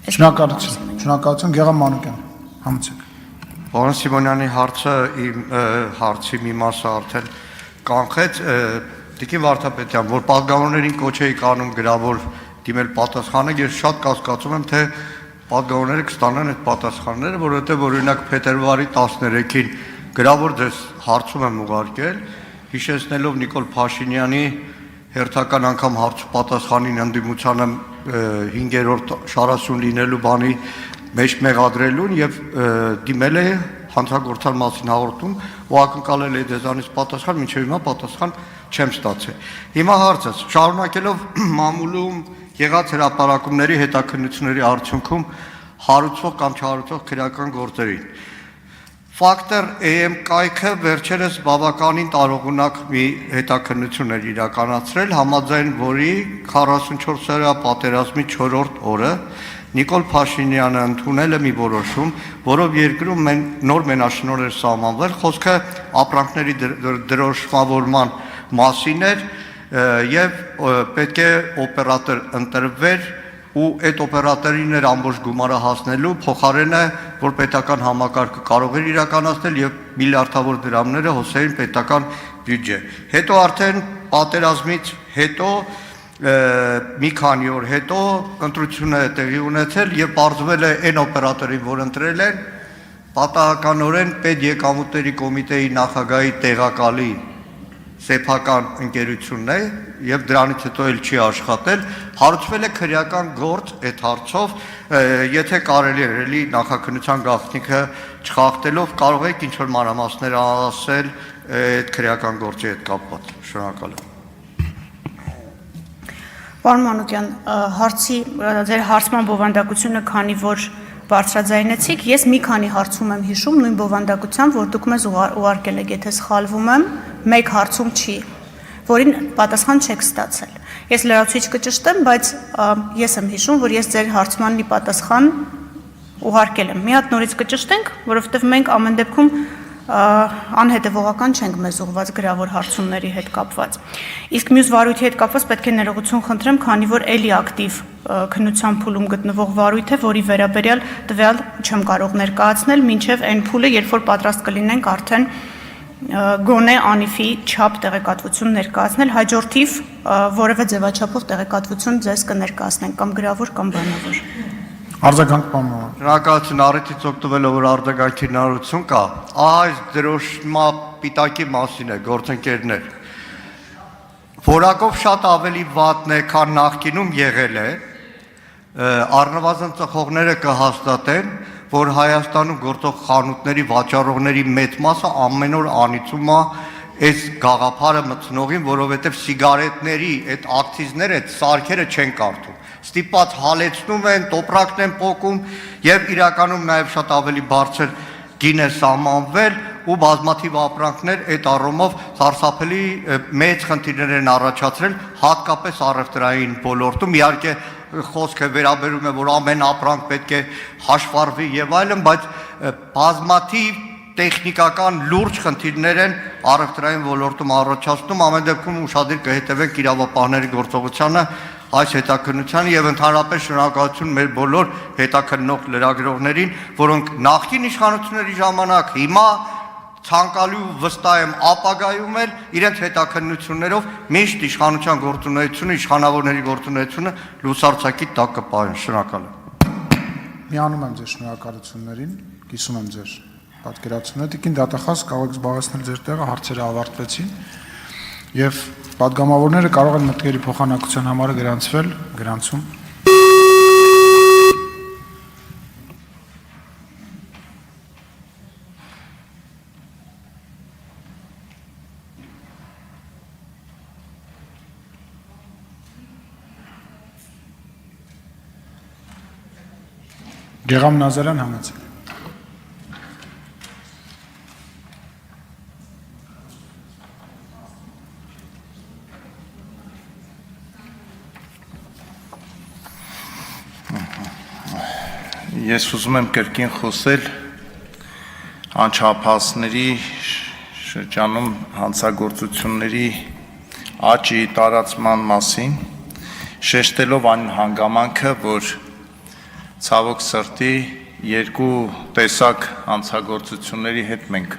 Շնորհակալություն, Գեղամ Մանուկյան, համեցեք։ Պարոն Սիմոնյանի հարցը իմ հարցի մի մասը արդեն կանխեց, Տիկին Վարդապետյան, որ պատգամավորներին կոչ էի անում գրավոր դիմել պատասխանը, ես շատ կասկածում եմ, թե պատգամավորները կստանան այդ պատասխանները, որովհետև օրինակ փետրվարի 13-ին գրավոր ձեզ հարցում եմ ուղարկել, հիշեցնելով Նիկոլ Փաշինյանի հերթական անգամ հարց պատասխանին ընդդիմությանը 5-րդ շարասյուն լինելու բանի մեջ մեղադրելուն եւ դիմել է հանցագործության մասին հաղորդում ու ակնկալել է դեզանից պատասխան, մինչև հիմա պատասխան չեմ ստացել։ Հիմա հարցս, շարունակելով մամուլում եղած հրապարակումների հետաքննությունների արդյունքում հարուցվող կամ չհարուցվող քրեական գործերին Factor AM կայքը վերջերս բավականին տարողունակ մի հետաքննություն էր իրականացրել, համաձայն որի 44-օրյա պատերազմի 4-րդ օրը Նիկոլ Փաշինյանը ընդունել է մի որոշում, որով երկրում նոր մենաշնորհ էր սահմանվել, խոսքը ապրանքների դրոշմավորման մասին էր եւ պետք է օպերատոր ընտրվեր ու այդ օպերատորին էր ամբողջ գումարը հասնելու փոխարենը, որ պետական համակարգը կարող էր իրականացնել եւ միլիարդավոր դրամները հոսեին պետական բյուջե։ Հետո արդեն պատերազմից հետո մի քանի օր հետո ընտրությունը տեղի ունեցել եւ պարզվել է այն օպերատորին, որ ընտրել են, պատահականորեն պետեկամուտների կոմիտեի նախագահի տեղակալի սեփական ընկերությունն է եւ դրանից հետո էլ չի աշխատել, հարուցվել է քրեական գործ այդ հարցով, եթե կարելի է էլի նախաքննության գաղտնիքը չխախտելով կարող եք ինչ որ մանրամասներ ասել այդ քրեական գործի հետ կապված։ Շնորհակալ եմ։ Պարոն Մանուկյան, ձեր հարցման բովանդակությունը, քանի որ բարձրաձայնեցիք, ես մի քանի հարցում եմ հիշում նույն բովանդակությամբ, որ դուք մեզ ուղարկել եք, եթե սխալվում եմ, մեկ հարցում չի, որին պատասխան չեք ստացել։ Ես լրացուցիչ կճշտեմ, բայց ես եմ հիշում, որ ես ձեր հարցման մի պատասխան ուղարկել եմ։ Մի հատ նորից կճշտենք, որովհետև մենք ամեն դեպքում անհետևողական չենք մեզ ուղված գրավոր հարցումների հետ կապված։ Իսկ մյուս վարույթի հետ կապված պետք է ներողություն խնդրեմ, քանի որ էլի ակտիվ քննության փուլում գտնվող վարույթ է, որի վերաբերյալ տվյալ չեմ կարող ներկայացնել, մինչև այն փուլը, երբ որ պատրաստ կլինենք արդեն գոնե անիֆի չափ տեղեկատվություն ներկայացնել, հաջորդիվ որևէ ձևաչափով տեղեկատվություն ձեզ կներկայացնենք, կամ գրավոր, կամ բանավոր։ Արձագանք պարոն։ Շնորհակալություն առիթից օգտվելով, որ արձագանքի հնարավորություն կա, այս դրոշմապիտակի մասին է, գործընկերներ, որակով շատ ավելի վատն է, քան նախկինում եղել է, առնվազն ծխողները կհաստատեն, որ Հայաստանում գործող խանութների վաճառողների մեծ մասը ամեն օր անիծում է այս գաղափարը մտցնողին, որովհետև սիգարետների այդ ակցիզները, այդ սարքերը չեն կարդում, ստիպած հալեցնում են, տոպրակն են պոկում եւ իրականում նաեւ շատ ավելի բարձր գին է սահմանվել ու բազմաթիվ ապրանքներ այդ առումով սարսափելի մեծ խնդիրներ են առաջացրել, հատկապես առևտրային ոլորտում, իհարկե խոսքը վերաբերում է, որ ամեն ապրանք պետք է հաշվառվի եւ այլն, բայց բազմաթիվ տեխնիկական լուրջ խնդիրներ են առևտրային ոլորտում առաջացնում, ամեն դեպքում ուշադիր կհետևենք իրավապահների գործողությանը այս հետաքննությանը եւ ընդհանրապես շնորհակալություն մեր բոլոր հետաքննող լրագրողներին, որոնք նախկին իշխանությունների ժամանակ հիմա ցանկալի ու վստահ եմ ապագայում էլ իրենց հետաքննություններով միշտ իշխանության գործունեությունը, իշխանավորների գործունեությունը լուսարձակի տակ կպահեն։ Շնորհակալ եմ։ Միանում եմ ձեր շնորհակալություններին, կիսում եմ ձեր պատկերացումները, Տիկին դատախազ կարող եք զբաղեցնել ձեր տեղը, հարցերը ավարտվեցին եւ պատգամավորները կարող են մտքերի փոխանակության համար գրանցվել, գրանցում։ Գեղամ Նազարյան, համեցեք։ Ես ուզում եմ կրկին խոսել անչափահասների շրջանում հանցագործությունների աճի տարածման մասին, շեշտելով այն հանգամանքը, որ ցավոք սրտի երկու տեսակ հանցագործությունների հետ մենք